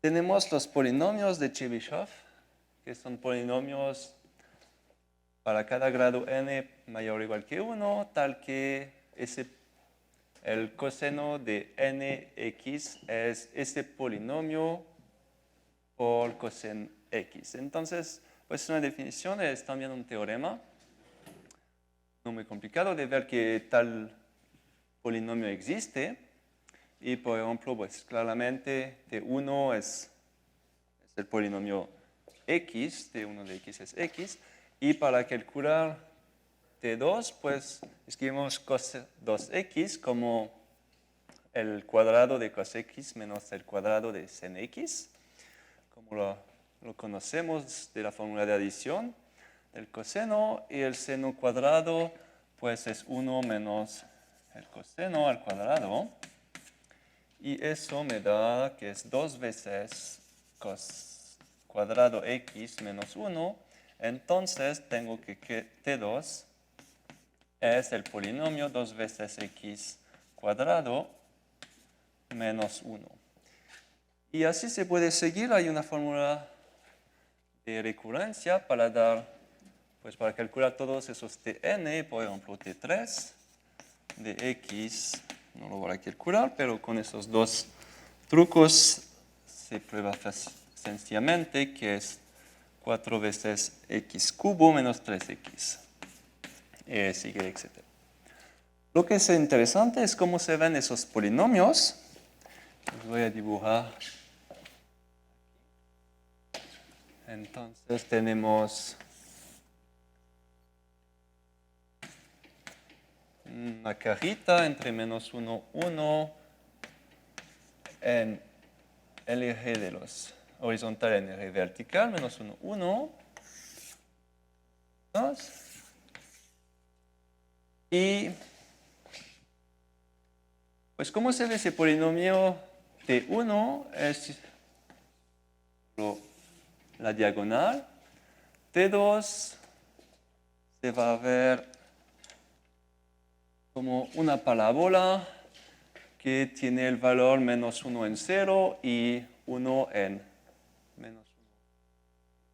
Tenemos los polinomios de Chebyshev, que son polinomios para cada grado n mayor o igual que 1, tal que el coseno de nx es ese polinomio por coseno x. Entonces, pues es una definición, es también un teorema, no muy complicado de ver que tal polinomio existe. Y por ejemplo, pues claramente T1 es el polinomio x, T1 de x es x. Y para calcular T2, pues escribimos cos 2x como el cuadrado de cos x menos el cuadrado de sen x, como lo conocemos de la fórmula de adición del coseno, y el seno cuadrado pues es 1 menos el coseno al cuadrado, y eso me da que es 2 veces cos cuadrado x menos 1, entonces tengo que T2 es el polinomio 2 veces x cuadrado menos 1. Y así se puede seguir. Hay una fórmula de recurrencia para dar, pues para calcular todos esos Tn, por ejemplo T3 de x, no lo voy a calcular, pero con esos dos trucos se prueba sencillamente que es 4 veces x cubo menos 3x. Sigue, etc. Lo que es interesante es cómo se ven esos polinomios. Los voy a dibujar. Entonces tenemos una cajita entre menos 1, 1 en el eje de los horizontal en el eje vertical, menos 1, 1, 2. Y pues ¿cómo se ve ese polinomio T1? Es la diagonal. T2 se va a ver como una parábola que tiene el valor menos 1 en 0 y 1 en menos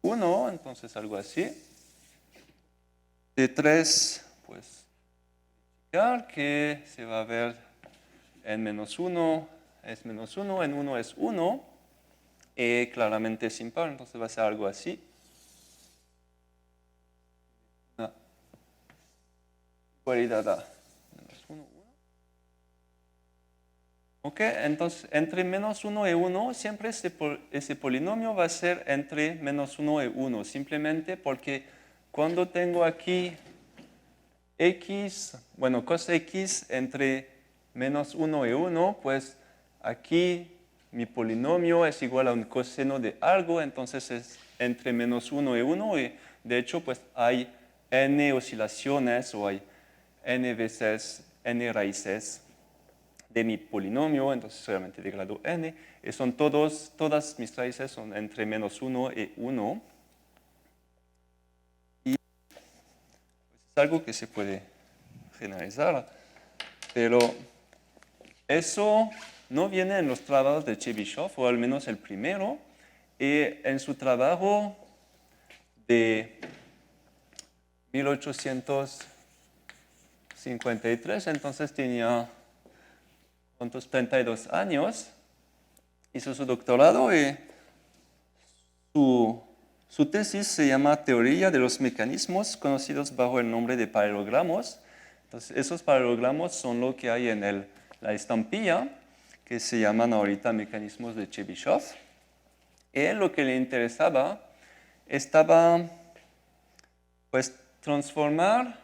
1, entonces algo así. T3, pues, que se va a ver en menos 1 es menos 1, en 1 es 1, y claramente es impar, entonces va a ser algo así. Una igualdad a menos 1, 1. Ok, entonces entre menos 1 y 1, siempre ese polinomio va a ser entre menos 1 y 1, simplemente porque cuando tengo aquí x, bueno, cos x entre menos 1 y 1, pues aquí mi polinomio es igual a un coseno de algo, entonces es entre menos 1 y 1, y de hecho pues hay n oscilaciones o hay n veces n raíces de mi polinomio, entonces solamente de grado n, y son todas mis raíces son entre menos 1 y 1. Y pues, es algo que se puede generalizar, pero eso no viene en los trabajos de Chebyshev, o al menos el primero, y en su trabajo de 1853, entonces tenía 32 años, hizo su doctorado y su tesis se llama Teoría de los mecanismos conocidos bajo el nombre de paralelogramos. Entonces, esos paralelogramos son lo que hay en la estampilla, que se llaman ahorita mecanismos de Chebyshev. Y lo que le interesaba estaba, pues, transformar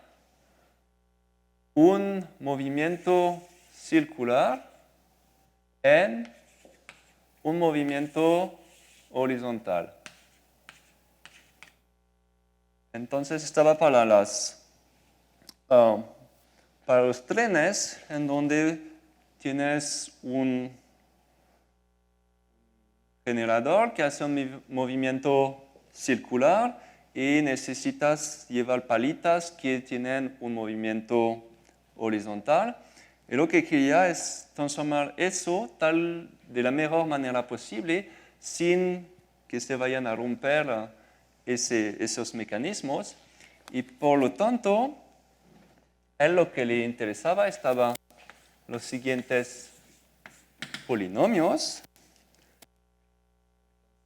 un movimiento circular en un movimiento horizontal. Entonces estaba para los trenes, en donde tienes un generador que hace un movimiento circular y necesitas llevar palitas que tienen un movimiento horizontal. Y lo que quería es transformar eso de la mejor manera posible sin que se vayan a romper esos mecanismos. Y por lo tanto, a él lo que le interesaba estaban los siguientes polinomios.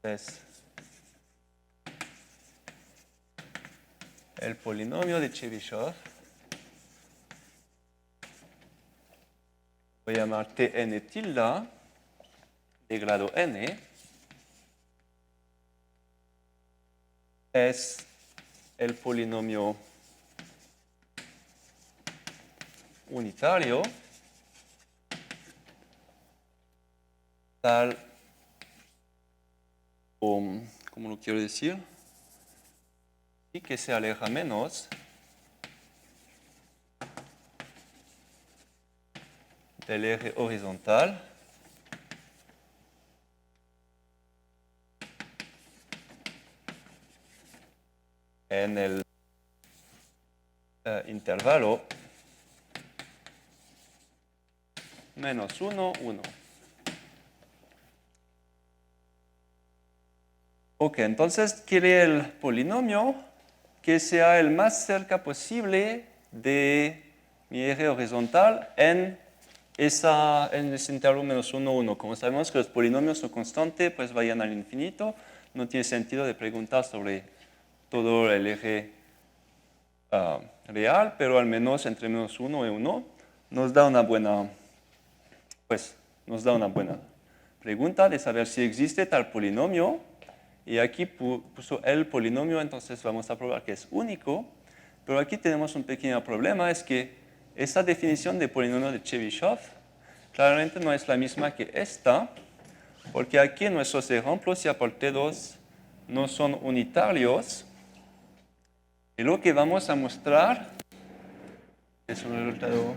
Entonces, el polinomio de Chebyshev, voy a llamar Tn tilde de grado n, es el polinomio unitario tal como, ¿cómo lo quiero decir? Y que se aleja menos del eje horizontal en el intervalo menos 1, 1. Ok, entonces quiere el polinomio que sea el más cerca posible de mi eje horizontal en ese intervalo menos 1, 1. Como sabemos que los polinomios son constantes, pues vayan al infinito. No tiene sentido de preguntar sobre todo el eje real, pero al menos entre menos 1 y 1 nos da una buena pregunta de saber si existe tal polinomio. Y aquí puso el polinomio, entonces vamos a probar que es único. Pero aquí tenemos un pequeño problema, es que esta definición de polinomio de Chebyshev claramente no es la misma que esta, porque aquí nuestros ejemplos ya por T2 no son unitarios. Y lo que vamos a mostrar es un resultado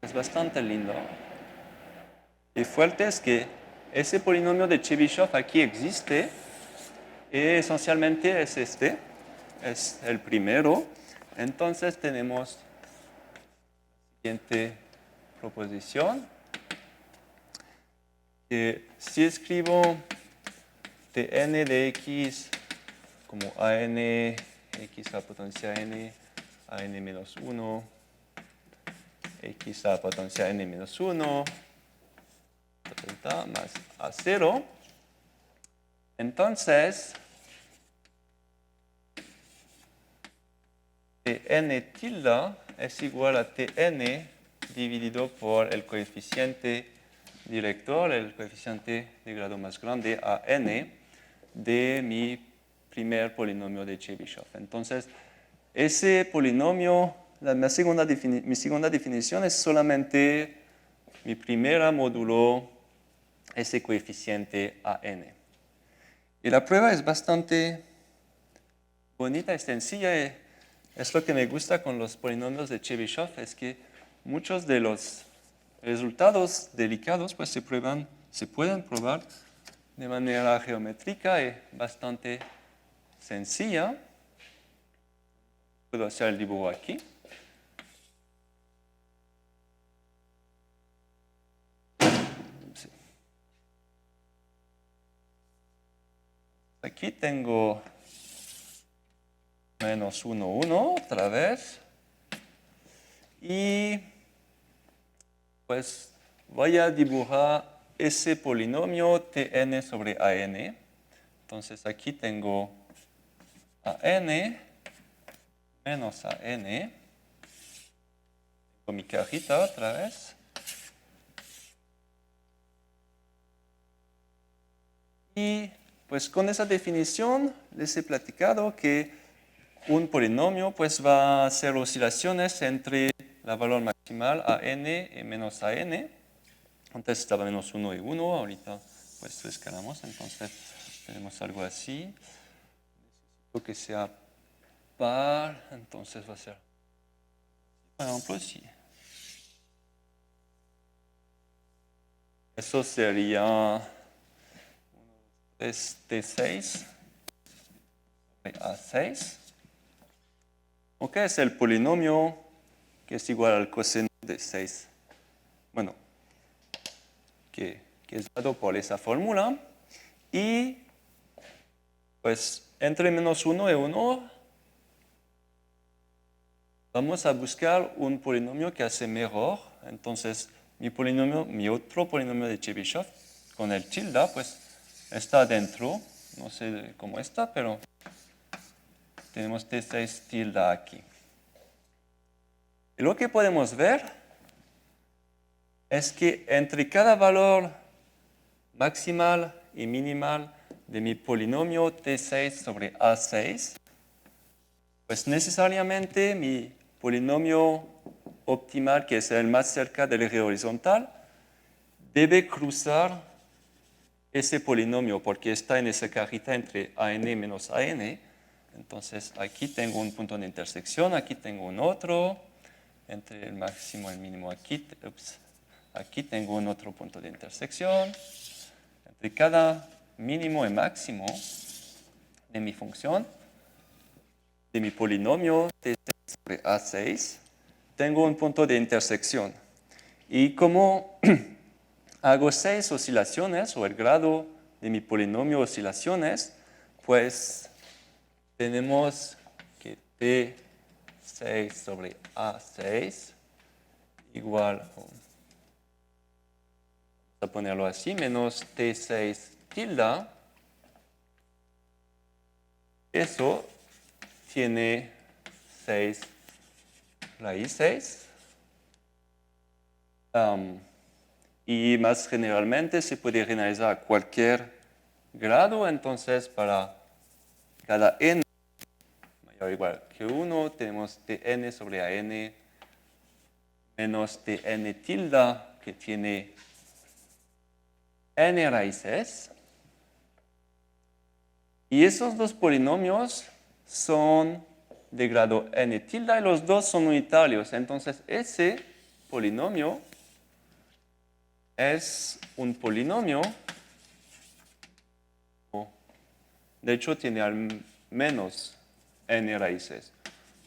es bastante lindo y fuerte, es que ese polinomio de Chebyshev aquí existe y esencialmente es este, es el primero. Entonces tenemos la siguiente proposición, que si escribo Tn de x como an x a potencia n, an menos 1, x a potencia n menos 1, más a 0. Entonces, Tn tilde es igual a Tn dividido por el coeficiente director, el coeficiente de grado más grande, a n, de mi primer polinomio de Chebyshev. Entonces, ese polinomio, mi segunda definición es solamente mi primera módulo, ese coeficiente a n. Y la prueba es bastante bonita y sencilla. Es lo que me gusta con los polinomios de Chebyshev, es que muchos de los resultados delicados pues, se pueden probar de manera geométrica y bastante sencilla. Puedo hacer el dibujo aquí. Sí. Aquí tengo menos 1, 1 otra vez. Y pues voy a dibujar ese polinomio Tn sobre An. Entonces aquí tengo An menos An. Tengo mi cajita otra vez. Y pues con esa definición les he platicado que un polinomio pues va a hacer oscilaciones entre la valor maximal an y menos an. Antes estaba menos 1 y 1, ahorita pues lo escalamos, entonces tenemos algo así. Necesito que sea par, entonces va a ser, por ejemplo, así. Eso sería T6 sobre A6. Ok, es el polinomio que es igual al coseno de 6. Bueno, que que es dado por esa fórmula. Y pues entre menos 1 y 1 vamos a buscar un polinomio que hace mejor. Entonces mi otro polinomio de Chebyshev con el tilde pues está dentro. No sé cómo está, pero tenemos T6 tilde aquí. Y lo que podemos ver es que entre cada valor maximal y minimal de mi polinomio T6 sobre A6, pues necesariamente mi polinomio optimal, que es el más cerca del eje horizontal, debe cruzar ese polinomio porque está en esa cajita entre AN menos AN. Entonces aquí tengo un punto de intersección, aquí tengo un otro, entre el máximo y el mínimo aquí tengo un otro punto de intersección. Entre cada mínimo y máximo de mi función, de mi polinomio T6 sobre A6, tengo un punto de intersección. Y como hago 6 oscilaciones, o el grado de mi polinomio oscilaciones, pues tenemos que T6 sobre A6 igual, vamos a ponerlo así, menos T6 tilde. Eso tiene 6 raíces. Y más generalmente se puede generalizar a cualquier grado. Entonces, para cada n mayor o igual que 1, tenemos Tn sobre An menos Tn tilde, que tiene n raíces. Y esos dos polinomios son de grado n tilde y los dos son unitarios. Entonces, ese polinomio es un polinomio, de hecho tiene al menos n raíces.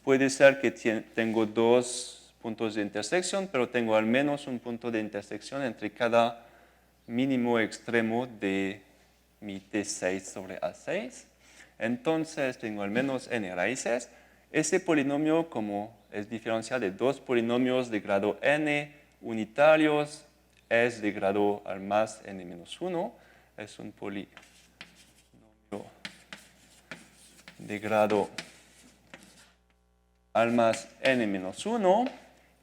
Puede ser que tengo dos puntos de intersección, pero tengo al menos un punto de intersección entre cada mínimo extremo de mi T6 sobre A6. Entonces tengo al menos n raíces. Ese polinomio, como es diferencial de dos polinomios de grado n unitarios, es de grado al más n-1. Es un polinomio de grado al más n-1.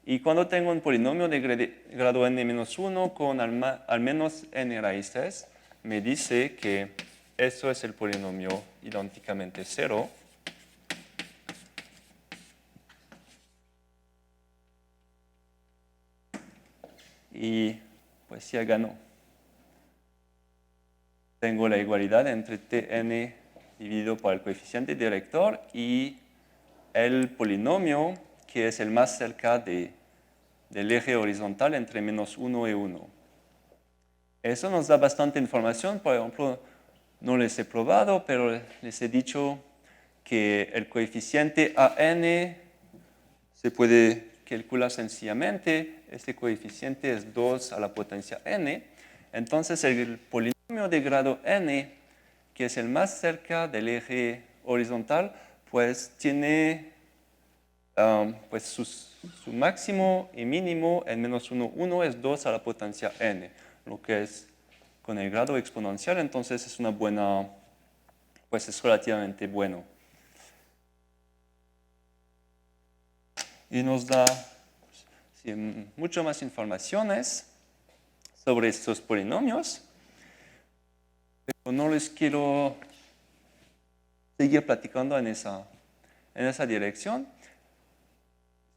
Y cuando tengo un polinomio de grado n-1 con al menos n raíces, me dice que eso es el polinomio idénticamente 0. Y pues ya ganó. Tengo la igualdad entre Tn dividido por el coeficiente director y el polinomio que es el más cerca del eje horizontal entre menos 1 y 1. Eso nos da bastante información. Por ejemplo, no les he probado, pero les he dicho que el coeficiente AN se puede calcular sencillamente. Este coeficiente es 2 a la potencia n. Entonces, el polinomio de grado n, que es el más cerca del eje horizontal, pues tiene pues su máximo y mínimo en menos 1, 1 es 2 a la potencia n, lo que es con el grado exponencial, entonces es una buena, pues es relativamente bueno. Y nos da sí, mucho más informaciones sobre estos polinomios, pero no les quiero seguir platicando en esa dirección.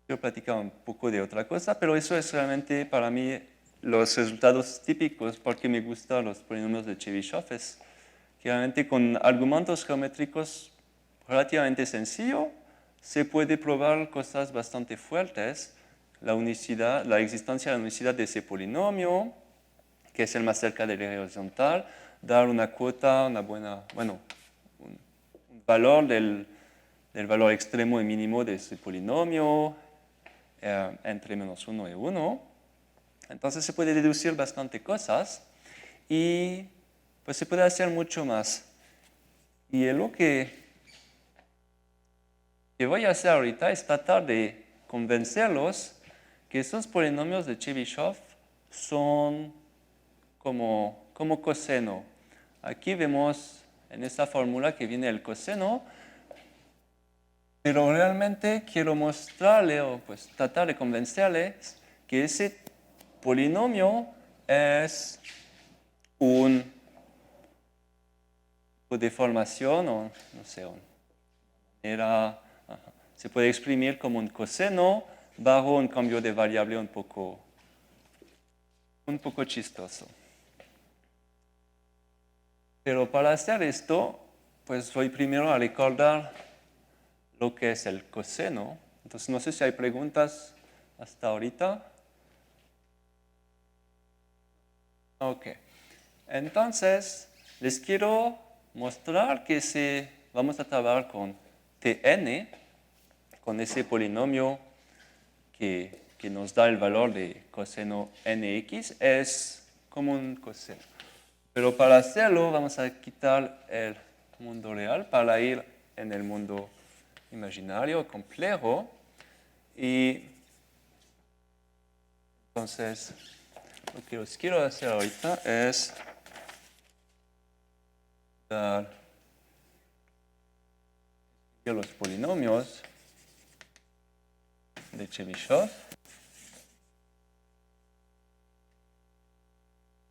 Quiero platicar un poco de otra cosa, pero eso es realmente para mí los resultados típicos porque me gustan los polinomios de Chebyshev. Es que realmente con argumentos geométricos relativamente sencillos se puede probar cosas bastante fuertes. La unicidad, la existencia de la unicidad de ese polinomio, que es el más cerca del eje horizontal, dar una cuota, un valor del valor extremo y mínimo de ese polinomio entre menos 1 y 1. Entonces se puede deducir bastante cosas. y pues se puede hacer mucho más. Y lo que voy a hacer ahorita es tratar de convencerlos que esos polinomios de Chebyshev son como coseno. Aquí vemos en esta fórmula que viene el coseno, pero realmente quiero mostrarle o pues tratar de convencerles que ese polinomio es un tipo de deformación o no sé, una manera, se puede exprimir como un coseno bajo un cambio de variable un poco chistoso. Pero para hacer esto, pues voy primero a recordar lo que es el coseno. Entonces no sé si hay preguntas hasta ahorita. Ok. Entonces, les quiero mostrar que si vamos a trabajar con Tn, con ese polinomio que nos da el valor de coseno nx, es como un coseno. Pero para hacerlo vamos a quitar el mundo real para ir en el mundo imaginario complejo. Y entonces lo que os quiero hacer ahorita es dar los polinomios de Chebyshev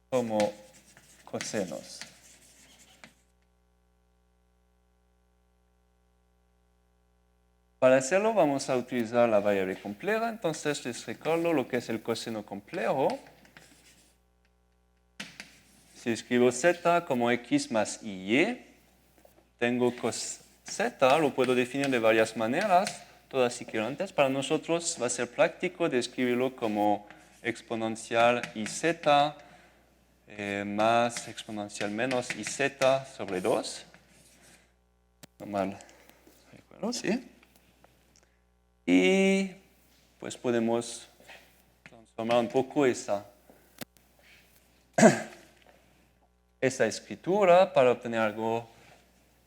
como cosenos. Para hacerlo vamos a utilizar la variable compleja, entonces les recuerdo lo que es el coseno complejo. Si escribo z como x más y, tengo cos z, lo puedo definir de varias maneras, todas equivalentes. Para nosotros va a ser práctico de escribirlo como exponencial iz más exponencial menos iz sobre 2. Normal, recuerdo, ¿sí? Y pues podemos transformar un poco esa escritura para obtener algo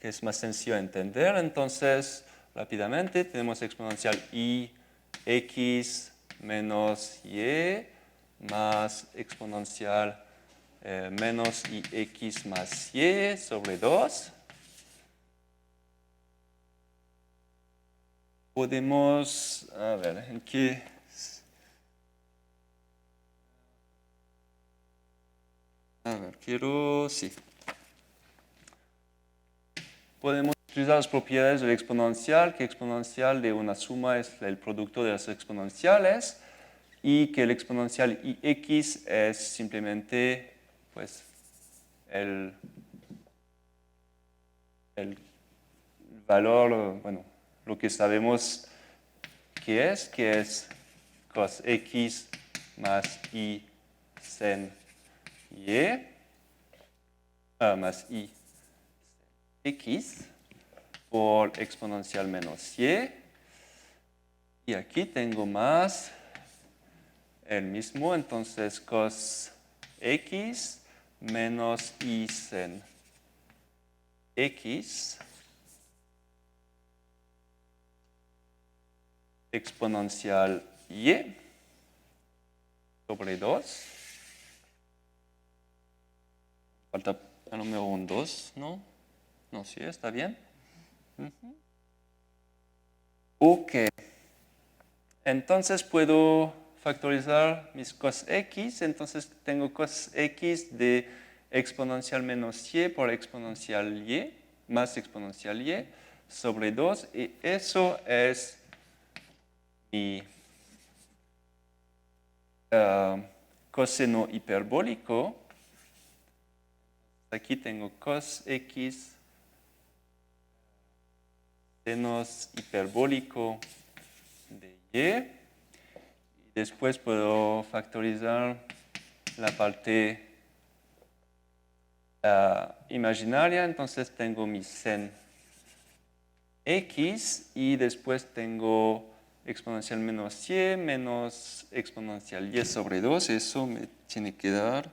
que es más sencillo de entender. Entonces, rápidamente tenemos exponencial i x menos y más exponencial menos ix más y sobre 2. Podemos, a ver, ¿en qué? A ver, sí. Podemos utilizar las propiedades del exponencial, que exponencial de una suma es el producto de las exponenciales y que el exponencial ix es simplemente pues, el valor, bueno, lo que sabemos que es cos x más i sen y más i x por exponencial menos y. Y aquí tengo más el mismo, entonces cos x menos i sen x exponencial y sobre 2. Falta el número 2, ¿no? No, sí, está bien. Ok. Entonces puedo factorizar mis cos x. Entonces tengo cos x de exponencial menos y por exponencial y más exponencial y sobre 2. Y eso es mi coseno hiperbólico. Aquí tengo cos x senos hiperbólico de y. Después puedo factorizar la parte imaginaria. Entonces tengo mi sen x y después tengo exponencial menos y menos exponencial y sobre 2. Eso me tiene que dar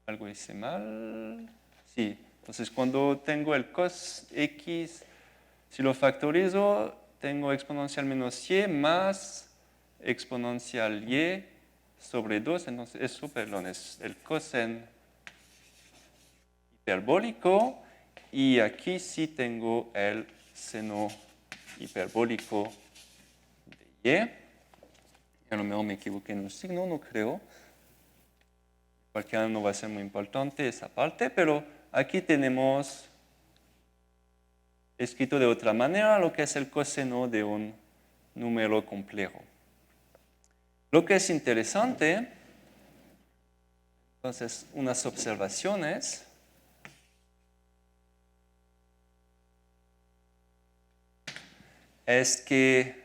Algo hice mal. Sí, entonces cuando tengo el cos x, si lo factorizo, tengo exponencial menos y más exponencial y sobre 2. Entonces eso, perdón, es el coseno hiperbólico. Y aquí sí tengo el seno hiperbólico de y. A lo mejor me equivoqué en un signo, no creo. Cualquiera no va a ser muy importante esa parte, pero aquí tenemos escrito de otra manera lo que es el coseno de un número complejo. Lo que es interesante, entonces, unas observaciones. Es que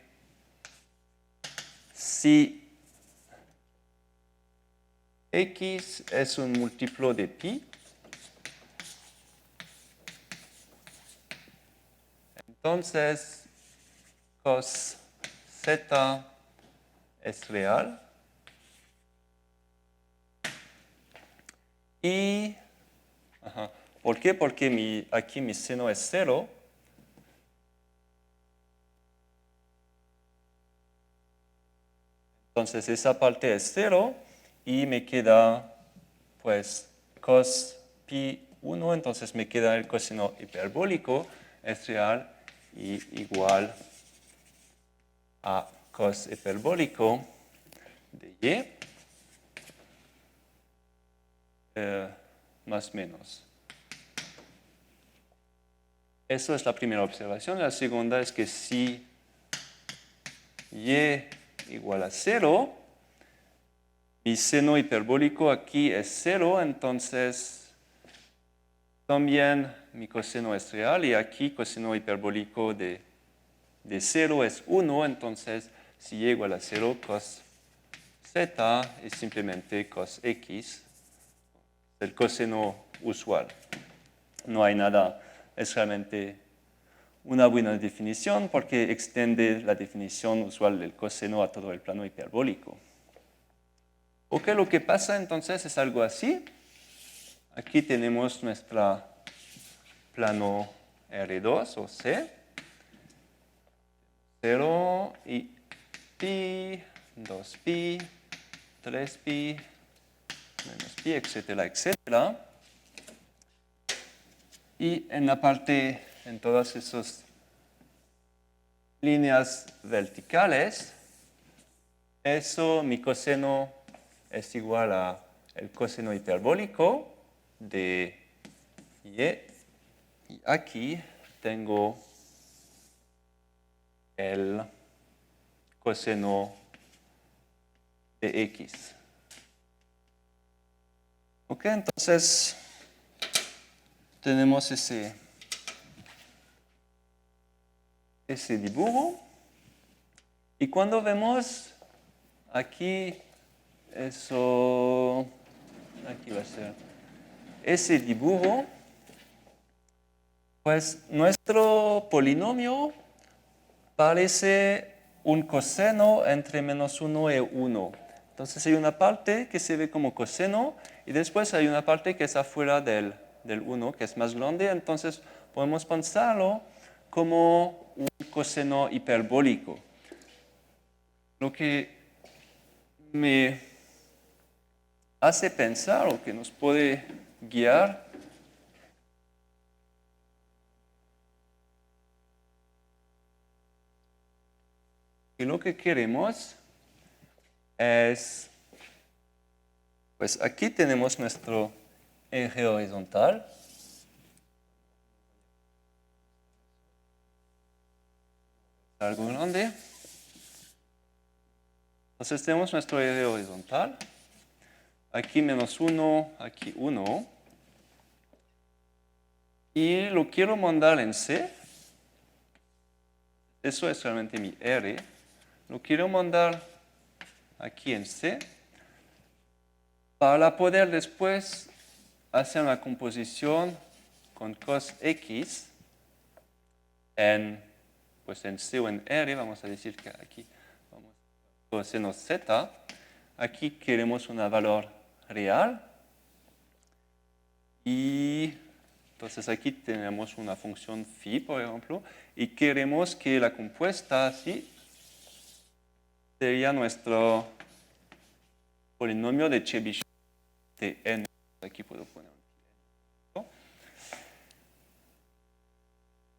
si x es un múltiplo de pi, entonces cos z es real. Y, ¿por qué? Porque aquí mi seno es 0. Entonces esa parte es 0 y me queda pues cos pi 1, entonces me queda el coseno hiperbólico, es real y igual a cos hiperbólico de y más menos. Eso es la primera observación. La segunda es que si y igual a 0, mi seno hiperbólico aquí es 0, entonces también mi coseno es real y aquí coseno hiperbólico de 0 es 1, entonces si y igual a 0, cos z es simplemente cos x, el coseno usual. No hay nada, es realmente una buena definición porque extiende la definición usual del coseno a todo el plano hiperbólico. Ok, lo que pasa entonces es algo así. Aquí tenemos nuestro plano R2 o C. 0 y pi, 2pi, 3pi, menos pi, etcétera, etcétera. Y en la parte, en todas esas líneas verticales, eso, mi coseno es igual a el coseno hiperbólico de y. Y aquí tengo el coseno de x. Ok, entonces tenemos ese dibujo. Y cuando vemos aquí, eso, aquí va a ser ese dibujo, pues nuestro polinomio parece un coseno entre menos 1 y 1. Entonces hay una parte que se ve como coseno y después hay una parte que es afuera del 1, que es más grande. Entonces podemos pensarlo como un coseno hiperbólico. Lo que me hace pensar o que nos puede guiar y lo que queremos es, pues aquí tenemos nuestro eje horizontal. Algo grande. Entonces tenemos nuestro eje horizontal. Aquí menos 1, aquí 1. Y lo quiero mandar en C. Eso es realmente mi R. Lo quiero mandar aquí en C para poder después hacer una composición con cos X en C o en R. Vamos a decir que aquí vamos coseno z. Aquí queremos un valor real. Y entonces aquí tenemos una función phi, por ejemplo, y queremos que la compuesta así sería nuestro polinomio de Chebyshev de n. Aquí puedo poner un n.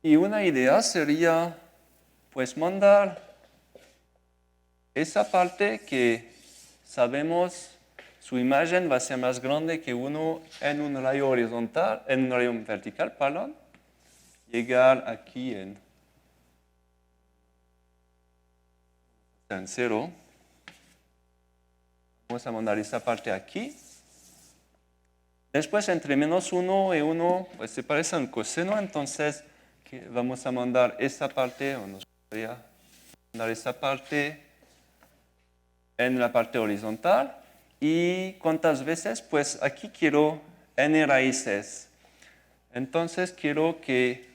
Y una idea sería, pues, mandar esa parte que sabemos su imagen va a ser más grande que 1 en un rayo horizontal, en un rayo vertical, perdón. Llegar aquí en 0. Vamos a mandar esa parte aquí. Después, entre menos 1 y 1, pues se parece a un coseno, entonces vamos a mandar esa parte, o nos gustaría mandar esa parte en la parte horizontal. ¿Y cuántas veces? Pues aquí quiero n raíces. Entonces quiero que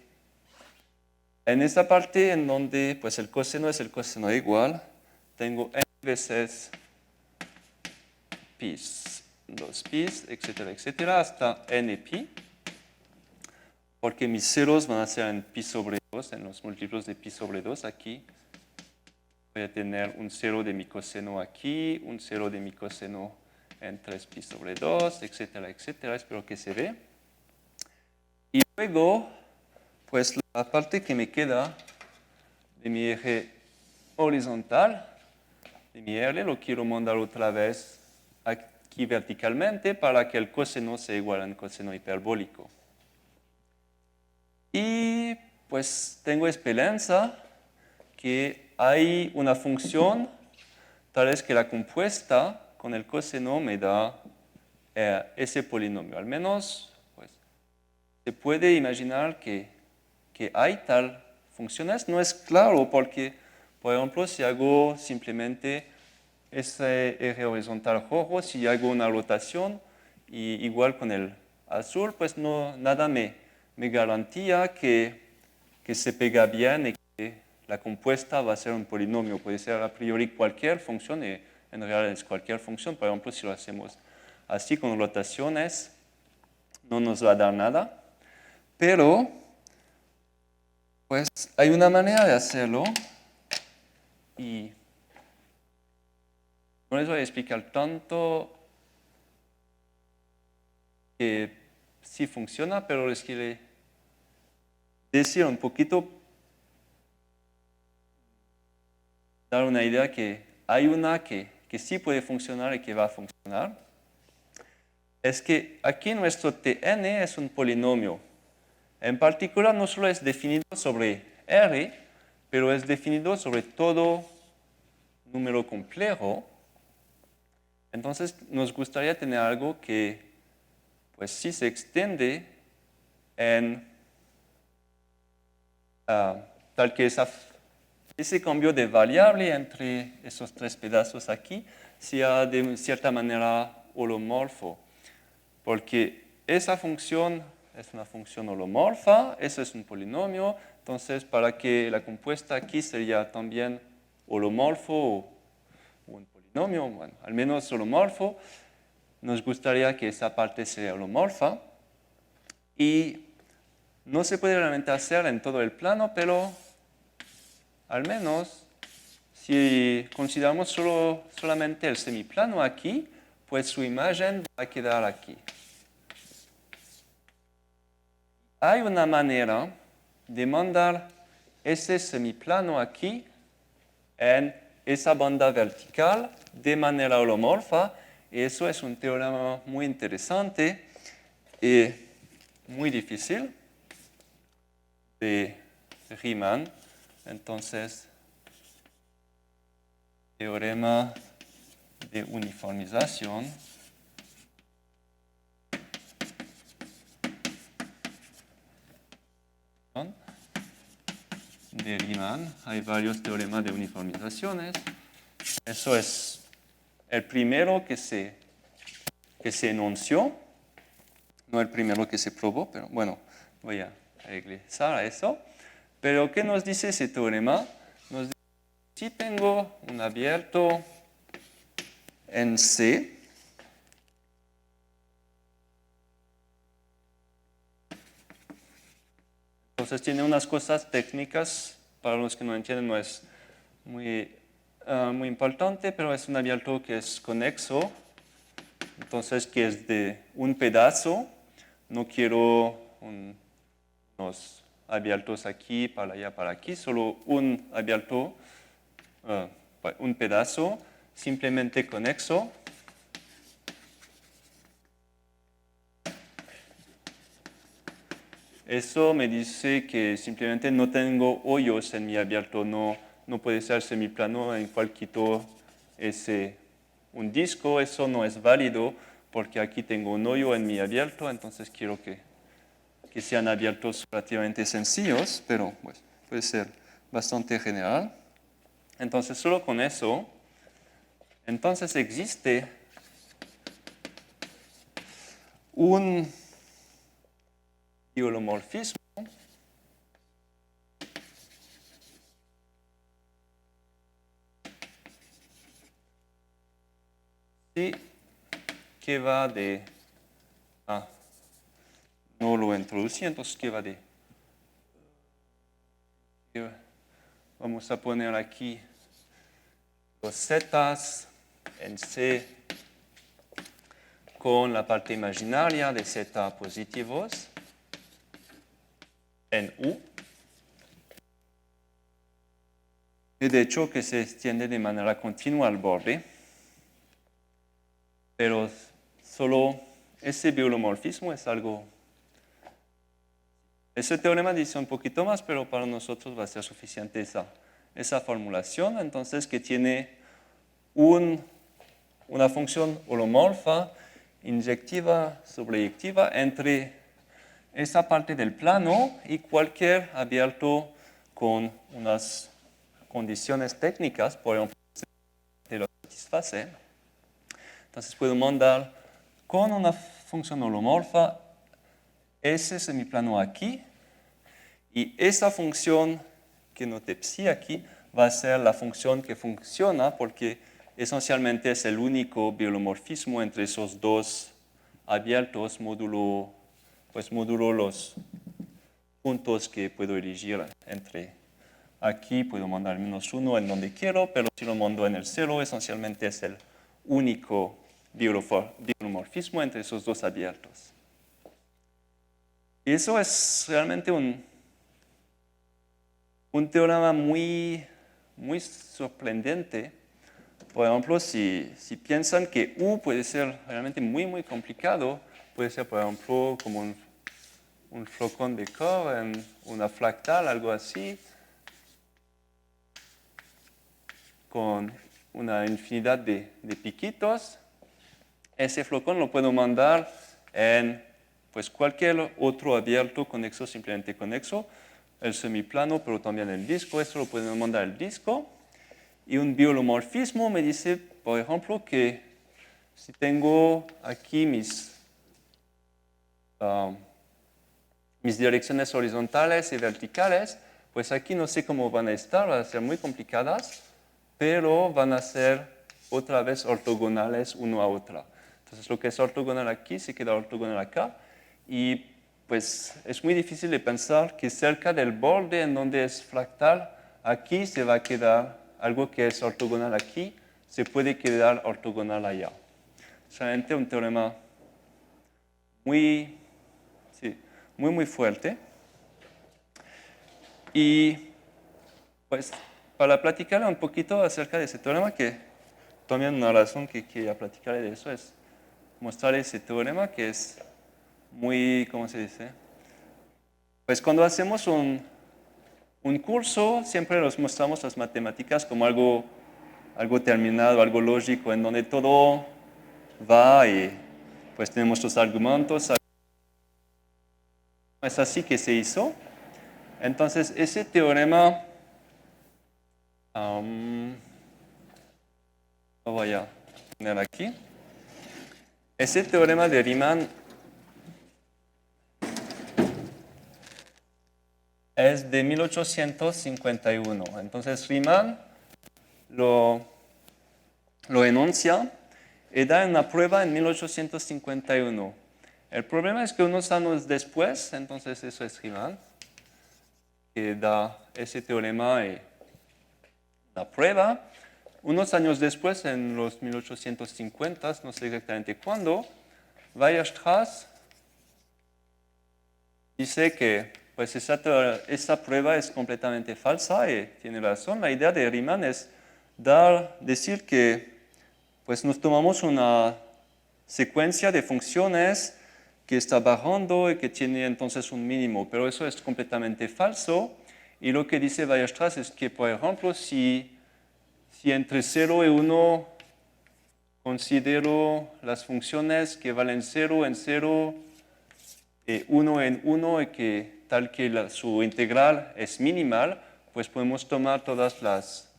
en esa parte en donde pues el coseno es el coseno igual, tengo n veces pi, 2 pi, etcétera, etcétera, hasta n pi, porque mis ceros van a ser en pi sobre 2, en los múltiplos de pi sobre 2 aquí. Voy a tener un 0 de mi coseno aquí, un 0 de mi coseno en 3 pi sobre 2, etcétera, etcétera. Espero que se ve. Y luego, pues la parte que me queda de mi eje horizontal, de mi R, lo quiero mandar otra vez aquí verticalmente para que el coseno sea igual al coseno hiperbólico. Y pues tengo esperanza que hay una función, tal vez que la compuesta con el coseno me da ese polinomio. Al menos, pues, se puede imaginar que hay tal funciones. No es claro porque, por ejemplo, si hago simplemente ese eje horizontal rojo, si hago una rotación, y igual con el azul, pues nada me garantía que se pega bien y que la compuesta va a ser un polinomio. Puede ser a priori cualquier función y en realidad es cualquier función. Por ejemplo, si lo hacemos así con rotaciones, no nos va a dar nada. Pero, pues hay una manera de hacerlo y no les voy a explicar tanto que sí funciona, pero les quiero decir un poquito, dar una idea que hay una que sí puede funcionar y que va a funcionar. Es que aquí nuestro Tn es un polinomio. En particular, no solo es definido sobre R, pero es definido sobre todo número complejo. Entonces, nos gustaría tener algo que, pues, sí se extiende en tal que ese cambio de variable entre esos tres pedazos aquí sea de cierta manera holomorfo. Porque esa función es una función holomorfa, eso es un polinomio, entonces para que la compuesta aquí sería también holomorfo o un polinomio, bueno, al menos holomorfo, nos gustaría que esa parte sea holomorfa. Y no se puede realmente hacer en todo el plano, pero al menos si consideramos solamente el semiplano aquí, pues su imagen va a quedar aquí. Hay una manera de mandar ese semiplano aquí en esa banda vertical de manera holomorfa, y eso es un teorema muy interesante y muy difícil de Riemann. Entonces, teorema de uniformización de Riemann. Hay varios teoremas de uniformizaciones. Eso es el primero que se enunció, no el primero que se probó, pero bueno, voy a regresar a eso. Pero, ¿qué nos dice ese teorema? Nos dice si tengo un abierto en C, entonces tiene unas cosas técnicas, para los que no entienden no es muy importante, pero es un abierto que es conexo, entonces que es de un pedazo, no quiero unos abiertos aquí, para allá, para aquí, solo un abierto, un pedazo, simplemente conexo. Eso me dice que simplemente no tengo hoyos en mi abierto, no puede ser semiplano en cual quito un disco, eso no es válido porque aquí tengo un hoyo en mi abierto, entonces quiero que sean abiertos relativamente sencillos, pero pues, puede ser bastante general. Entonces solo con eso, entonces existe un biolomorfismo que va de... no lo introducí, entonces que va de... Vamos a poner aquí los zetas en C con la parte imaginaria de z positivos en U. Y de hecho que se extiende de manera continua al borde. Pero solo ese biolomorfismo es algo... Ese teorema dice un poquito más, pero para nosotros va a ser suficiente esa formulación. Entonces, que tiene una función holomorfa inyectiva sobreyectiva entre esa parte del plano y cualquier abierto con unas condiciones técnicas, por ejemplo, se lo satisface. Entonces puedo mandar con una función holomorfa ese semiplano aquí y esa función que noté psi aquí va a ser la función que funciona porque esencialmente es el único biolomorfismo entre esos dos abiertos módulo los puntos que puedo elegir entre aquí, puedo mandar -1 en donde quiero, pero si lo mando en el 0, esencialmente es el único biolomorfismo entre esos dos abiertos. Y eso es realmente un teorema muy sorprendente. Por ejemplo, si piensan que U puede ser realmente muy complicado, puede ser, por ejemplo, como un flocón de Kerr en una fractal, algo así, con una infinidad de piquitos. Ese flocón lo puedo mandar en pues, cualquier otro abierto conexo, simplemente conexo, el semiplano, pero también el disco. Esto lo puedo mandar al disco. Y un biolomorfismo me dice, por ejemplo, que si tengo aquí mis direcciones horizontales y verticales, pues aquí no sé cómo van a estar, van a ser muy complicadas, pero van a ser otra vez ortogonales uno a otra. Entonces lo que es ortogonal aquí se queda ortogonal acá y pues es muy difícil de pensar que cerca del borde en donde es fractal, aquí se va a quedar algo que es ortogonal aquí, se puede quedar ortogonal allá. Es realmente un teorema muy fuerte. Y pues para platicar un poquito acerca de ese teorema, que también una razón que quería platicar de eso es mostrar ese teorema que es muy, ¿cómo se dice? Pues cuando hacemos un curso, siempre nos mostramos las matemáticas como algo terminado, algo lógico, en donde todo va y pues tenemos los argumentos. Es así que se hizo. Entonces, ese teorema, lo voy a poner aquí. Ese teorema de Riemann es de 1851. Entonces, Riemann lo enuncia y da una prueba en 1851. El problema es que unos años después, entonces eso es Riemann, que da ese teorema y la prueba. Unos años después, en los 1850, no sé exactamente cuándo, Weierstrass dice que pues esa prueba es completamente falsa y tiene razón. La idea de Riemann es decir que pues nos tomamos una secuencia de funciones que está bajando y que tiene entonces un mínimo, pero eso es completamente falso. Y lo que dice Weierstrass es que, por ejemplo, si entre 0 y 1 considero las funciones que valen 0 en 0, 1 en 1 y que tal que su integral es minimal, pues podemos tomar todas las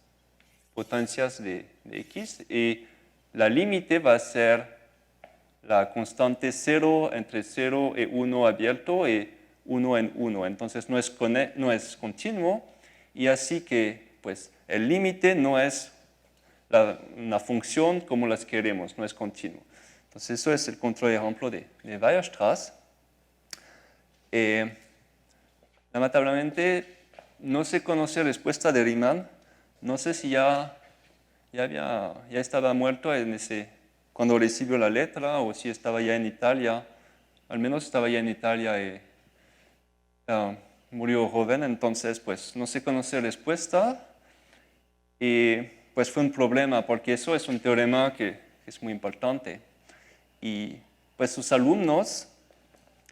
potencias de x y la límite va a ser la constante 0 entre 0 y 1 abierto y 1 en 1. Entonces no es continuo y así que pues, el límite no es una función como las queremos, no es continuo. Entonces eso es el contraejemplo de Weierstrass. Lamentablemente no se conoce la respuesta de Riemann. No sé si ya estaba muerto cuando recibió la letra o si estaba ya en Italia. Al menos estaba ya en Italia y murió joven, entonces pues no se conoce la respuesta. Y pues fue un problema porque eso es un teorema que es muy importante. Y pues sus alumnos,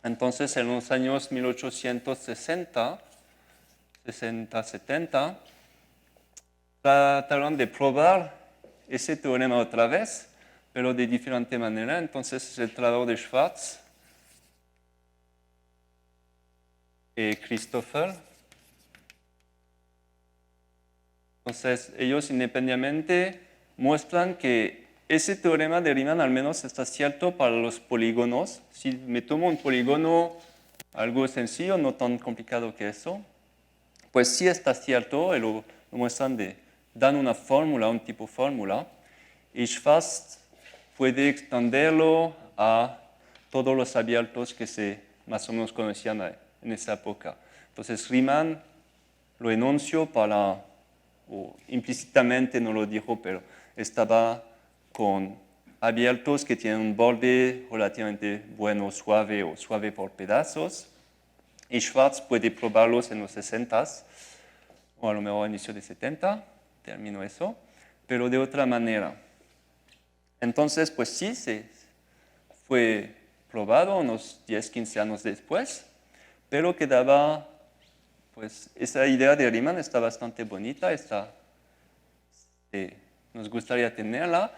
entonces en los años 1860, 60-70, trataron de probar ese teorema otra vez, pero de diferente manera. Entonces el trabajo de Schwarz y Christopher. Entonces ellos independientemente muestran que ese teorema de Riemann al menos está cierto para los polígonos. Si me tomo un polígono algo sencillo, no tan complicado que eso, pues sí está cierto y lo muestran dan una fórmula, un tipo fórmula, y Schwarz puede extenderlo a todos los abiertos que se más o menos conocían en esa época. Entonces Riemann lo enunció o implícitamente no lo dijo, pero estaba con abiertos que tienen un borde relativamente bueno, suave o suave por pedazos. Y Schwarz puede probarlos en los 60 o a lo mejor inicio de 70, terminó eso, pero de otra manera. Entonces, pues sí, se fue probado unos 10, 15 años después, pero quedaba, pues esa idea de Riemann está bastante bonita, nos gustaría tenerla.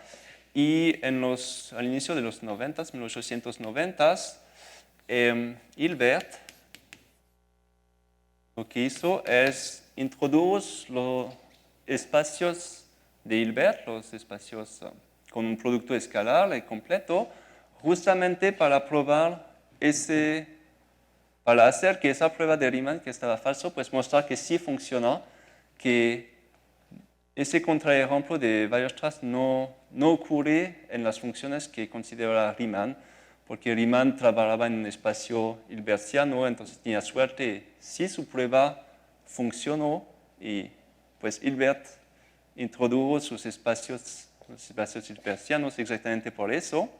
Y al inicio de los 90, 1890, Hilbert lo que hizo es introducir los espacios de Hilbert, los espacios con un producto escalar y completo, justamente para probar para hacer que esa prueba de Riemann que estaba falso, pues mostrar que sí funciona, que ese contraejemplo de Weierstrass no ocurre en las funciones que considera Riemann, porque Riemann trabajaba en un espacio hilbertiano, entonces tenía suerte. Sí, su prueba funcionó y pues Hilbert introdujo los espacios hilbertianos exactamente por eso.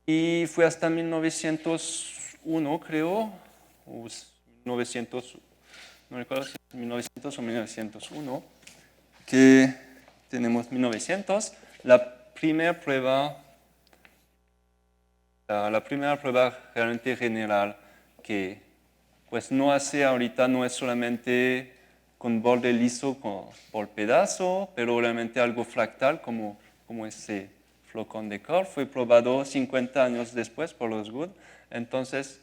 Y fue hasta 1901, creo, o 900, no recuerdo si es 1900 o 1901, que tenemos 1900, la primera prueba realmente general que pues no hace ahorita, no es solamente con borde liso por pedazo, pero realmente algo fractal como ese flocón de Kerr, fue probado 50 años después por los Good. Entonces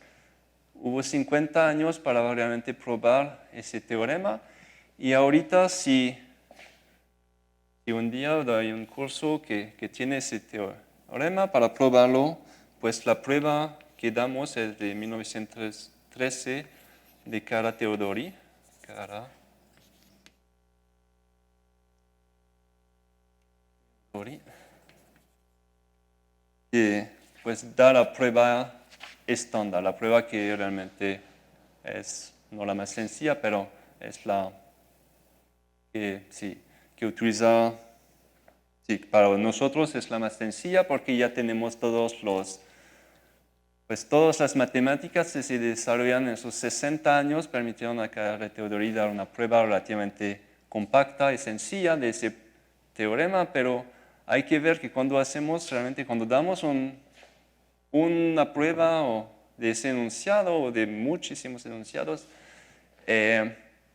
hubo 50 años para realmente probar ese teorema y ahorita si un día doy un curso que tiene ese teorema para probarlo, pues la prueba que damos es de 1913 de Cara Teodori. y pues da la prueba estándar, la prueba que realmente es no la más sencilla, pero es la que, sí, que utiliza, sí, para nosotros es la más sencilla porque ya tenemos pues todas las matemáticas que se desarrollan en esos 60 años permitieron a Carrera Theodori dar una prueba relativamente compacta y sencilla de ese teorema, pero hay que ver que realmente cuando damos una prueba de ese enunciado o de muchísimos enunciados,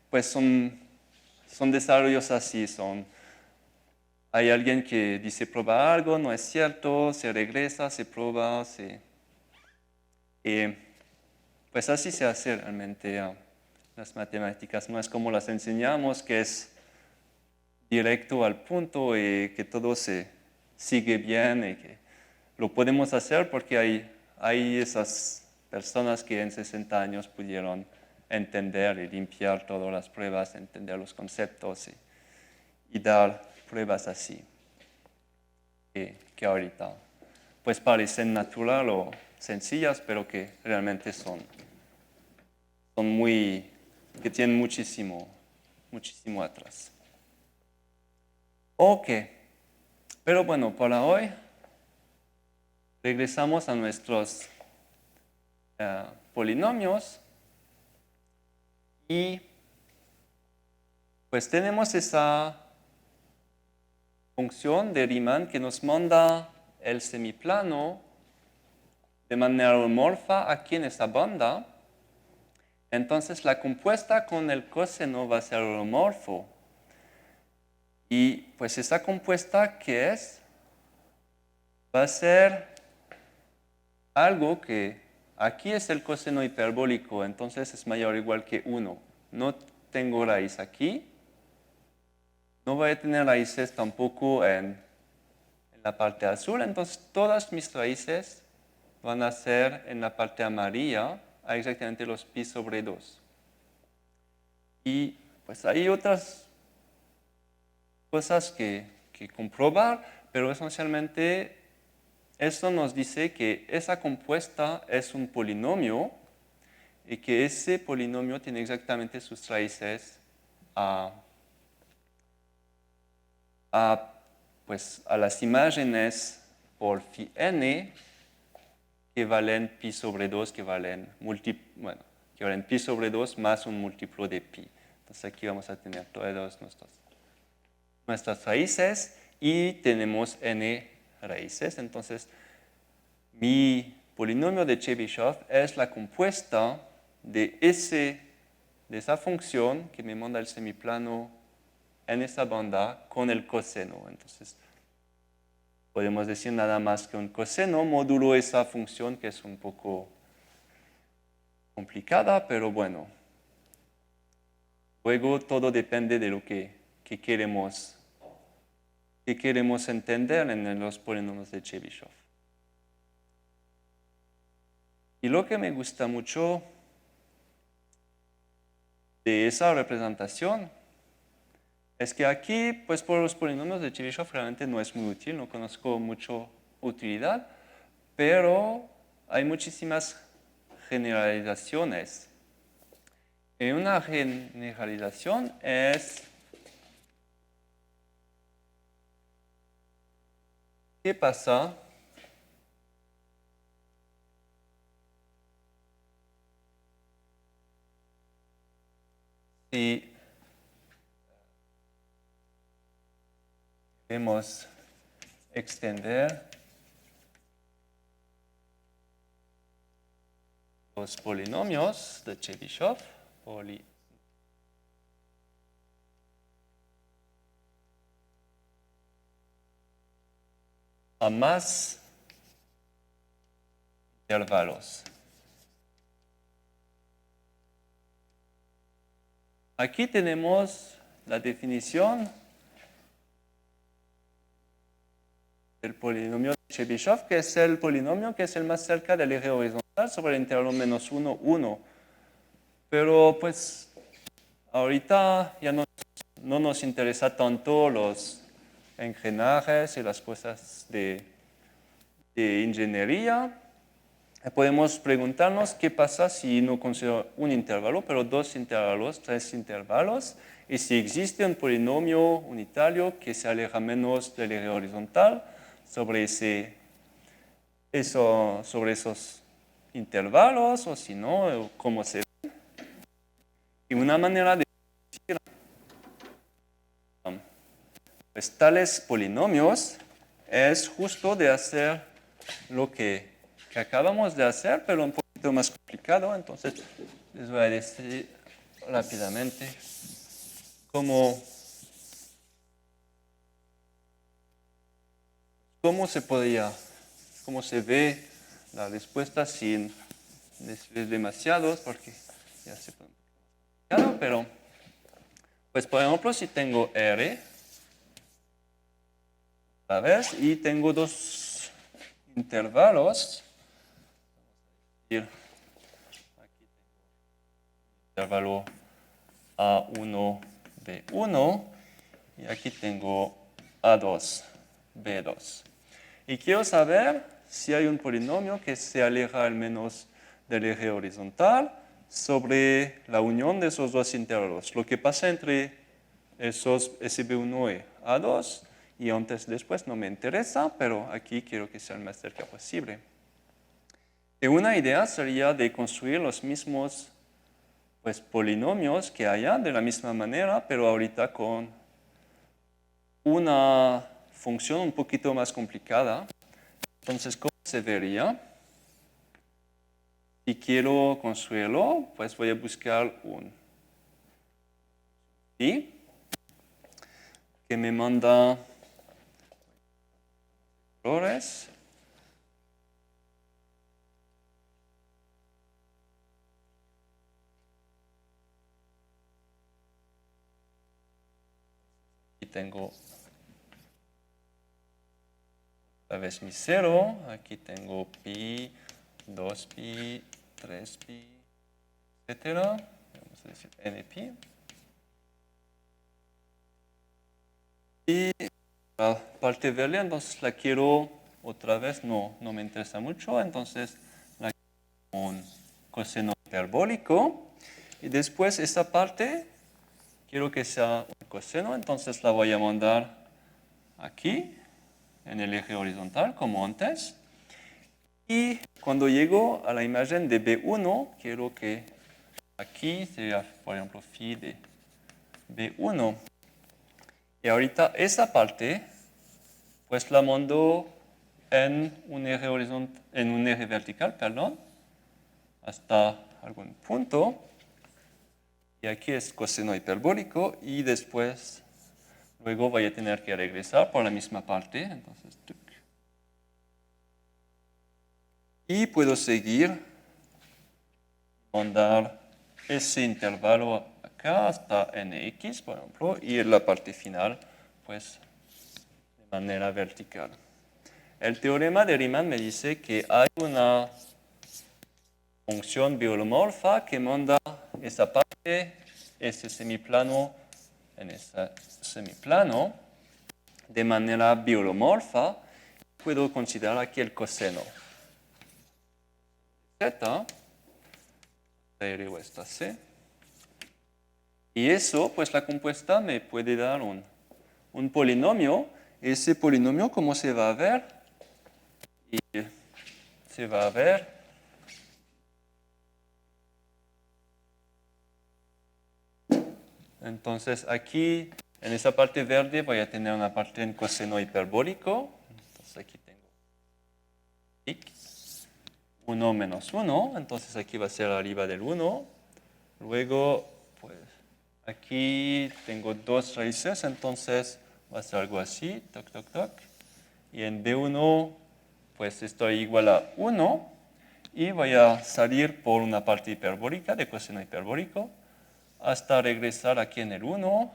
pues son desarrollos así, hay alguien que dice prueba algo, no es cierto, se regresa, se prueba, pues así se hace realmente las matemáticas, no es como las enseñamos, que es directo al punto y que todo se sigue bien y que lo podemos hacer porque hay esas personas que en 60 años pudieron entender y limpiar todas las pruebas, entender los conceptos y dar pruebas así, que ahorita pues parecen natural o sencillas, pero que realmente que tienen muchísimo atrás. Ok, pero bueno, para hoy regresamos a nuestros polinomios y pues tenemos esa función de Riemann que nos manda el semiplano de manera homomorfa aquí en esta banda. Entonces la compuesta con el coseno va a ser homomorfo. Y pues esa compuesta, ¿qué es? Va a ser algo que aquí es el coseno hiperbólico, entonces es mayor o igual que 1. No tengo raíz aquí. No voy a tener raíces tampoco en la parte azul, entonces todas mis raíces van a ser en la parte amarilla a exactamente los pi sobre 2. Y pues hay otras cosas que comprobar, pero esencialmente esto nos dice que esa compuesta es un polinomio y que ese polinomio tiene exactamente sus raíces pues a las imágenes por phi n que valen pi sobre 2, que valen pi sobre 2 más un múltiplo de pi. Entonces aquí vamos a tener todas nuestras raíces y tenemos n raíces. Entonces mi polinomio de Chebyshev es la compuesta de esa función que me manda el semiplano en esa banda con el coseno. Entonces podemos decir nada más que un coseno módulo esa función que es un poco complicada, pero bueno. Luego todo depende de lo que queremos entender en los polinomios de Chebyshev. Y lo que me gusta mucho de esa representación es que aquí, pues por los polinomios de Chebyshev realmente no es muy útil, no conozco mucho utilidad, pero hay muchísimas generalizaciones. Y una generalización es ¿qué pasa si queremos extender los polinomios de Chebyshev, a más intervalos? Aquí tenemos la definición del polinomio de Chebyshev, que es el polinomio que es el más cerca del eje horizontal sobre el intervalo menos 1, 1. Pero pues ahorita ya no nos interesa tanto los engranajes y las cosas de ingeniería. Podemos preguntarnos qué pasa si no considero un intervalo, pero dos intervalos, tres intervalos, y si existe un polinomio unitario que se aleja menos del eje horizontal sobre esos intervalos, o si no, cómo se ve. Y una manera de decir pues, tales polinomios es justo de hacer lo que acabamos de hacer, pero un poquito más complicado. Entonces, les voy a decir rápidamente cómo se ve la respuesta sin decir demasiados, porque ya se puede complicado, pero, pues por ejemplo, si tengo R, otra vez, y tengo dos intervalos, aquí tengo intervalo A1, B1, y aquí tengo A2, B2. Y quiero saber si hay un polinomio que se aleja al menos del eje horizontal sobre la unión de esos dos intervalos. Lo que pasa entre ese B1 y A2, y antes después no me interesa, pero aquí quiero que sea el más cerca posible. Y una idea sería de construir los mismos pues, polinomios que haya de la misma manera, pero ahorita con una función un poquito más complicada. Entonces, ¿cómo se vería? Si quiero construirlo, pues voy a buscar un i que me manda colores. Aquí tengo otra vez mi 0, aquí tengo pi, 2pi, 3pi, etc. Vamos a decir npi. Y la parte verde, entonces la quiero otra vez, no me interesa mucho, entonces la quiero con un coseno hiperbólico. Y después esta parte quiero que sea un coseno, entonces la voy a mandar aquí, en el eje horizontal, como antes. Y cuando llego a la imagen de B1, quiero que aquí sea, por ejemplo, phi de B1. Y ahorita esa parte, pues la mando en un eje vertical, perdón, hasta algún punto. Y aquí es coseno hiperbólico y después, luego voy a tener que regresar por la misma parte. Entonces, y puedo seguir, mandar ese intervalo acá hasta nx, por ejemplo, y en la parte final, pues, de manera vertical. El teorema de Riemann me dice que hay una función biolomorfa que manda esa parte, ese semiplano, en ese semiplano, de manera biolomorfa. Puedo considerar aquí el coseno z, R o esta C. Y eso, pues la compuesta me puede dar un polinomio. Ese polinomio, ¿cómo se va a ver? Y se va a ver entonces aquí, en esa parte verde, voy a tener una parte en coseno hiperbólico. Entonces aquí tengo x, 1 menos 1. Entonces aquí va a ser arriba del 1. Luego, pues aquí tengo dos raíces, entonces va a ser algo así, toc, toc, toc. Y en B1, pues estoy igual a 1. Y voy a salir por una parte hiperbólica de coseno hiperbólico hasta regresar aquí en el 1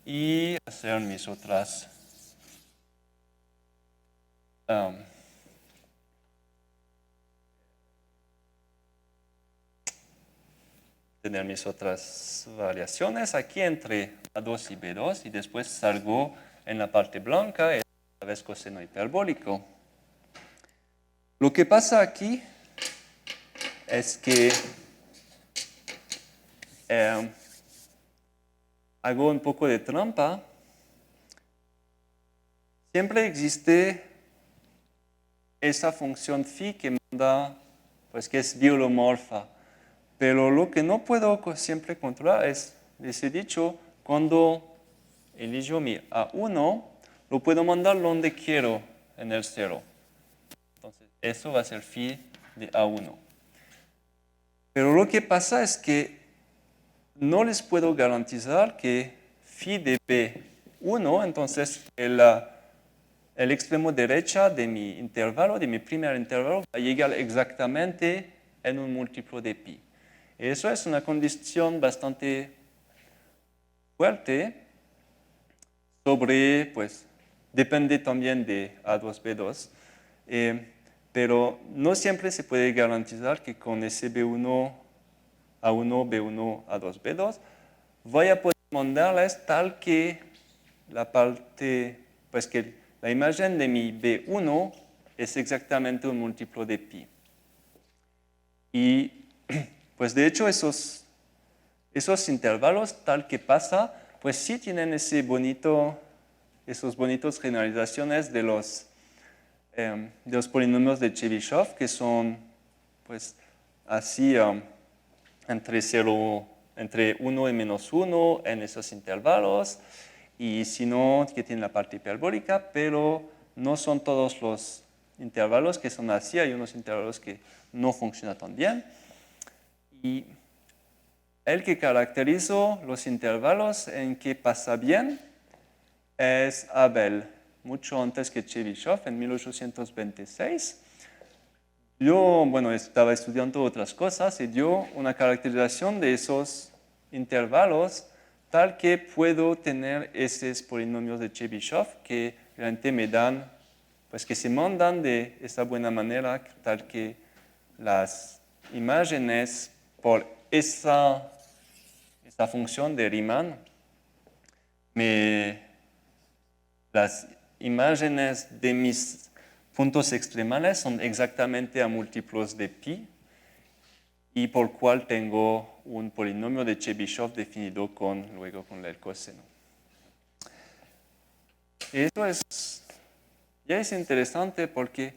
y hacer mis otras tener mis otras variaciones aquí entre A2 y B2 y después salgo en la parte blanca es otra vez coseno hiperbólico. Lo que pasa aquí es que hago un poco de trampa. Siempre existe esa función phi que manda, pues que es biolomorfa. Pero lo que no puedo siempre controlar es, les he dicho, cuando elijo mi A1, lo puedo mandar donde quiero en el 0. Entonces, eso va a ser phi de A1. Pero lo que pasa es que no les puedo garantizar que phi de B1, entonces el extremo derecha de mi intervalo, de mi primer intervalo, va a llegar exactamente en un múltiplo de pi. Eso es una condición bastante fuerte sobre, pues, depende también de A2, B2, pero no siempre se puede garantizar que con ese B1, A1, B1, A2, B2, voy a poder mandarles tal que la parte, pues que la imagen de mi B1 es exactamente un múltiplo de pi. Y pues de hecho esos intervalos tal que pasa, pues sí tienen esos bonitos generalizaciones de los polinomios de Chebyshev, que son pues así entre 1 y menos 1 en esos intervalos, y si no, que tienen la parte hiperbólica, pero no son todos los intervalos que son así, hay unos intervalos que no funcionan tan bien. Y el que caracterizó los intervalos en que pasa bien es Abel, mucho antes que Chebyshev, en 1826. Yo, bueno, estaba estudiando otras cosas y dio una caracterización de esos intervalos tal que puedo tener esos polinomios de Chebyshev que realmente me dan, pues que se mandan de esa buena manera, tal que las imágenes por esa función de Riemann, las imágenes de mis puntos extremales son exactamente a múltiplos de pi, y por cual tengo un polinomio de Chebyshev definido luego con el coseno. Eso ya es interesante porque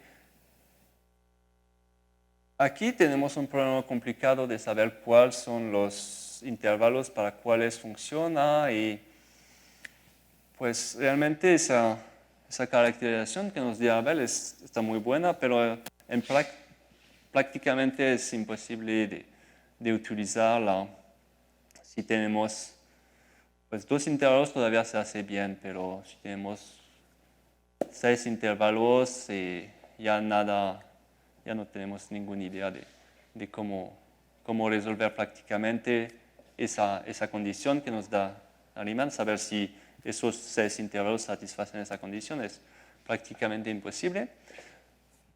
aquí tenemos un problema complicado de saber cuáles son los intervalos para cuáles funciona, y pues realmente esa caracterización que nos dio Abel está muy buena, pero prácticamente es imposible de utilizarla. Si tenemos pues 2 intervalos todavía se hace bien, pero si tenemos 6 intervalos ya no tenemos ninguna idea de cómo resolver prácticamente esa condición que nos da Riemann. Saber si esos 6 intervalos satisfacen esa condición es prácticamente imposible.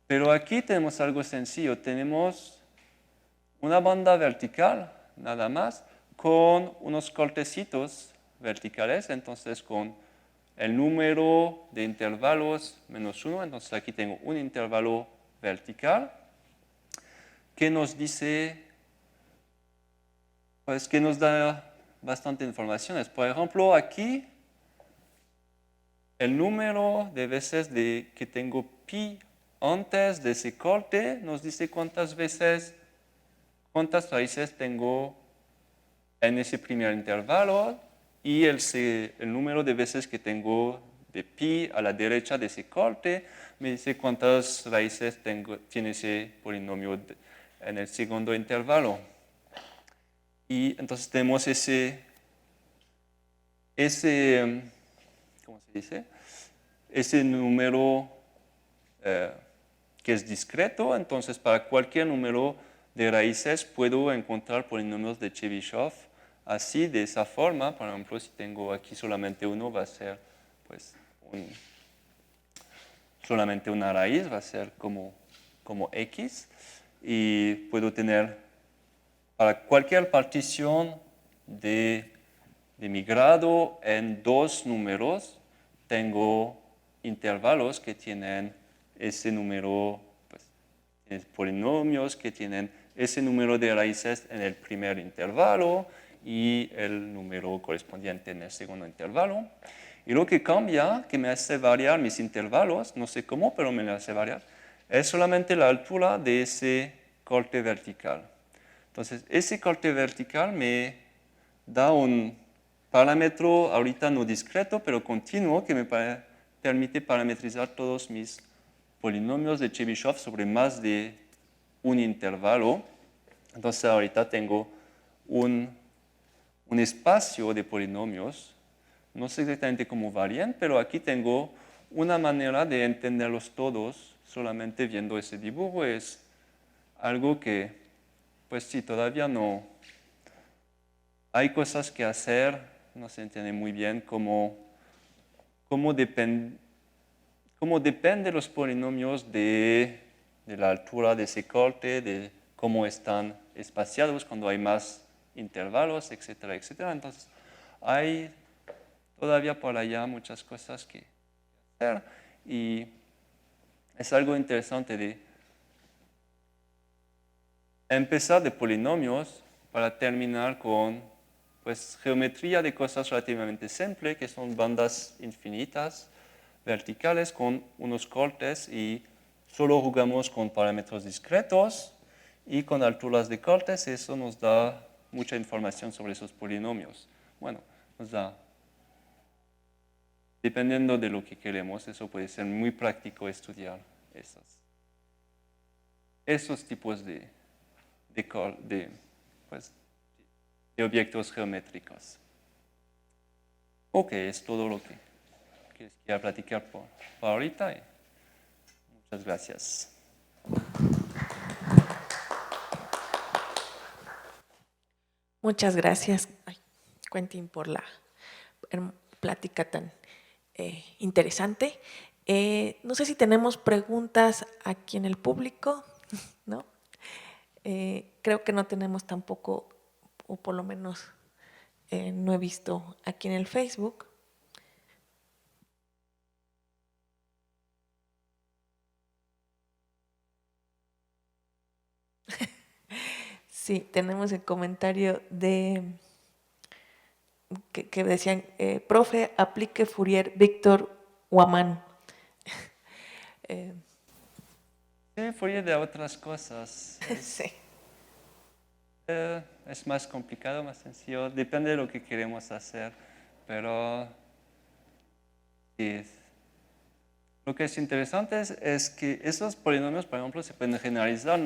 Pero aquí tenemos algo sencillo. Tenemos una banda vertical, nada más, con unos cortecitos verticales. Entonces, con el número de intervalos menos 1. Entonces, aquí tengo un intervalo vertical que nos dice, pues que nos da bastante informaciones. Por ejemplo, aquí el número de veces que tengo pi antes de ese corte nos dice cuántas raíces tengo en ese primer intervalo, y el número de veces que tengo de pi a la derecha de ese corte me dice cuántas raíces tiene ese polinomio en el segundo intervalo. Y entonces tenemos ¿cómo se dice? Ese número que es discreto. Entonces, para cualquier número de raíces puedo encontrar polinomios de Chebyshev así, de esa forma. Por ejemplo, si tengo aquí solamente uno, va a ser pues solamente una raíz, va a ser como x. Y puedo tener para cualquier partición de mi grado en 2 números, tengo intervalos que tienen ese número, pues, tienes polinomios que tienen ese número de raíces en el primer intervalo y el número correspondiente en el segundo intervalo. Y lo que cambia, que me hace variar mis intervalos, no sé cómo, pero me lo hace variar, es solamente la altura de ese corte vertical. Entonces, ese corte vertical me da un parámetro ahorita no discreto, pero continuo, que me permite parametrizar todos mis polinomios de Chebyshev sobre más de un intervalo. Entonces, ahorita tengo un espacio de polinomios. No sé exactamente cómo varían, pero aquí tengo una manera de entenderlos todos solamente viendo ese dibujo. Es algo que, pues sí, todavía no. Hay cosas que hacer, no se entiende muy bien cómo depende los polinomios de la altura de ese corte, de cómo están espaciados cuando hay más intervalos, etcétera, etcétera. Entonces, hay todavía por allá muchas cosas que hacer y es algo interesante de empezar de polinomios para terminar con pues, geometría de cosas relativamente simples, que son bandas infinitas, verticales, con unos cortes y solo jugamos con parámetros discretos y con alturas de cortes. Eso nos da mucha información sobre esos polinomios. Bueno, nos da, dependiendo de lo que queremos, eso puede ser muy práctico estudiar esos tipos de objetos geométricos. Ok, es todo lo que quería platicar por ahorita. Muchas gracias. Muchas gracias, Quentin, por la plática tan interesante. No sé si tenemos preguntas aquí en el público, ¿no? Creo que no tenemos tampoco, o por lo menos no he visto aquí en el Facebook. Sí, tenemos el comentario de que decían, profe, aplique Fourier Víctor Huamán. Sí, Fourier de otras cosas. Sí. Es más complicado, más sencillo, depende de lo que queremos hacer, pero sí, lo que es interesante es que esos polinomios, por ejemplo, se pueden generalizar,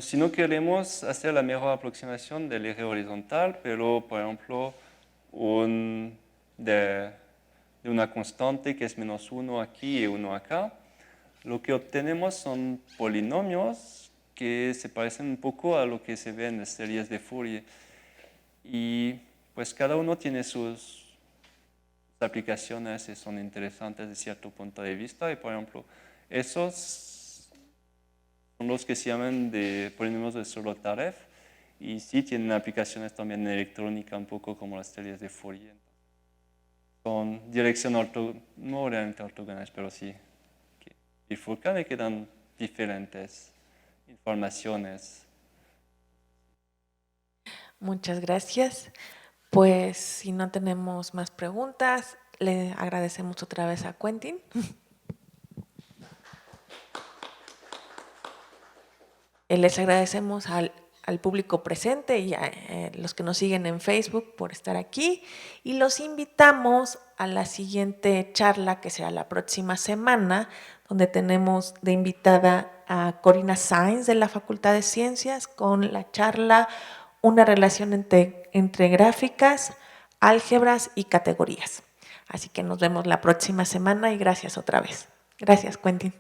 si no queremos hacer la mejor aproximación del eje horizontal, pero, por ejemplo, de una constante que es -1 aquí y 1 acá, lo que obtenemos son polinomios que se parecen un poco a lo que se ve en las series de Fourier. Y pues cada uno tiene sus aplicaciones y son interesantes de cierto punto de vista. Y por ejemplo, esos son los que se llaman de polinomios de Sobolev y sí tienen aplicaciones también en electrónica, un poco como las series de Fourier. Son dirección no realmente ortogonales, pero sí que bifurcan y que dan diferentes informaciones. Muchas gracias. Pues si no tenemos más preguntas, le agradecemos otra vez a Quentin. Les agradecemos al público presente y a los que nos siguen en Facebook por estar aquí y los invitamos a la siguiente charla que será la próxima semana, donde tenemos de invitada a Corina Sainz de la Facultad de Ciencias con la charla Una relación entre gráficas, álgebras y categorías. Así que nos vemos la próxima semana y gracias otra vez. Gracias, Quentin.